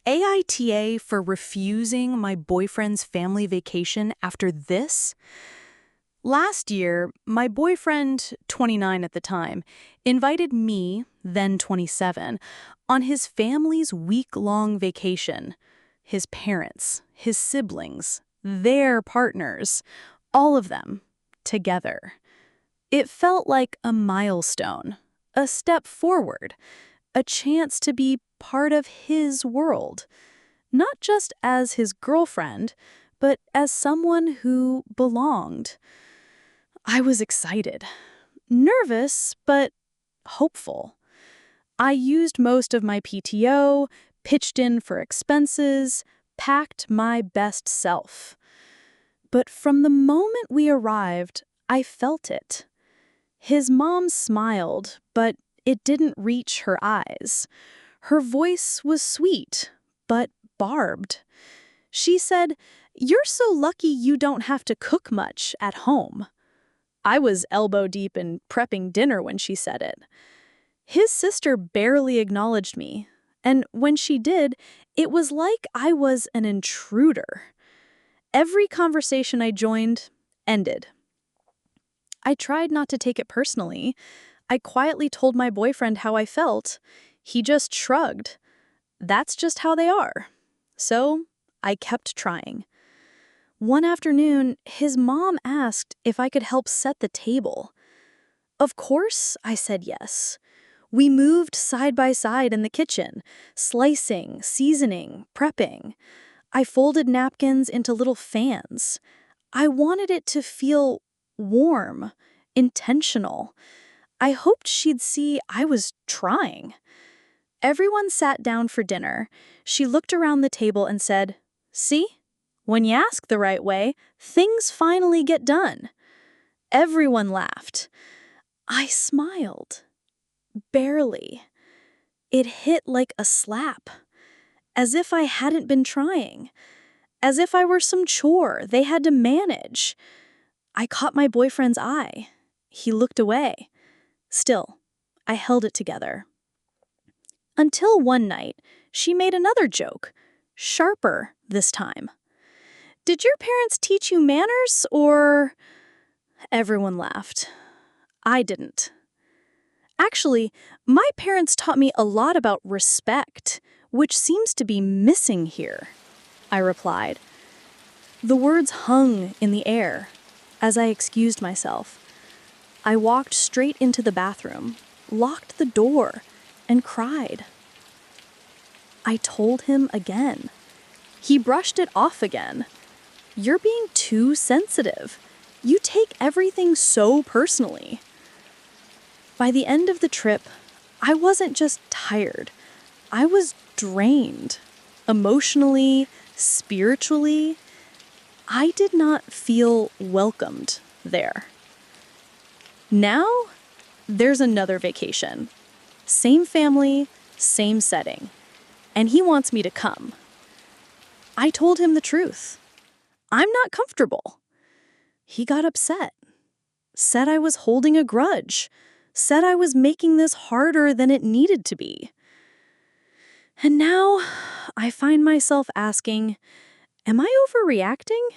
AITA for refusing my boyfriend's family vacation after this? Last year, my boyfriend, 29 at the time, invited me, then 27, on his family's week-long vacation. His parents, his siblings, their partners, all of them, together. It felt like a milestone, a step forward, a chance to be part of his world, not just as his girlfriend, but as someone who belonged. I was excited, nervous, but hopeful. I used most of my PTO, pitched in for expenses, packed my best self. But from the moment we arrived, I felt it. His mom smiled, but it didn't reach her eyes. Her voice was sweet, but barbed. She said, "You're so lucky you don't have to cook much at home." I was elbow deep in prepping dinner when she said it. His sister barely acknowledged me, and when she did, it was like I was an intruder. Every conversation I joined ended. I tried not to take it personally. I quietly told my boyfriend how I felt. He just shrugged. That's just how they are. So I kept trying. One afternoon, his mom asked if I could help set the table. Of course, I said yes. We moved side by side in the kitchen, slicing, seasoning, prepping. I folded napkins into little fans. I wanted it to feel warm, intentional. I hoped she'd see I was trying. Everyone sat down for dinner. She looked around the table and said, "See? When you ask the right way, things finally get done." Everyone laughed. I smiled. Barely. It hit like a slap. As if I hadn't been trying. As if I were some chore they had to manage. I caught my boyfriend's eye. He looked away. Still, I held it together. Until one night, she made another joke. Sharper this time. "Did your parents teach you manners, or—" Everyone laughed. I didn't. "Actually, my parents taught me a lot about respect, which seems to be missing here," I replied. The words hung in the air as I excused myself. I walked straight into the bathroom, locked the door, and cried. I told him again. He brushed it off again. "You're being too sensitive. You take everything so personally." By the end of the trip, I wasn't just tired. I was drained. Emotionally, spiritually. I did not feel welcomed there. Now, there's another vacation. Same family, same setting. And he wants me to come. I told him the truth. I'm not comfortable. He got upset. Said I was holding a grudge. Said I was making this harder than it needed to be. And now I find myself asking, am I overreacting?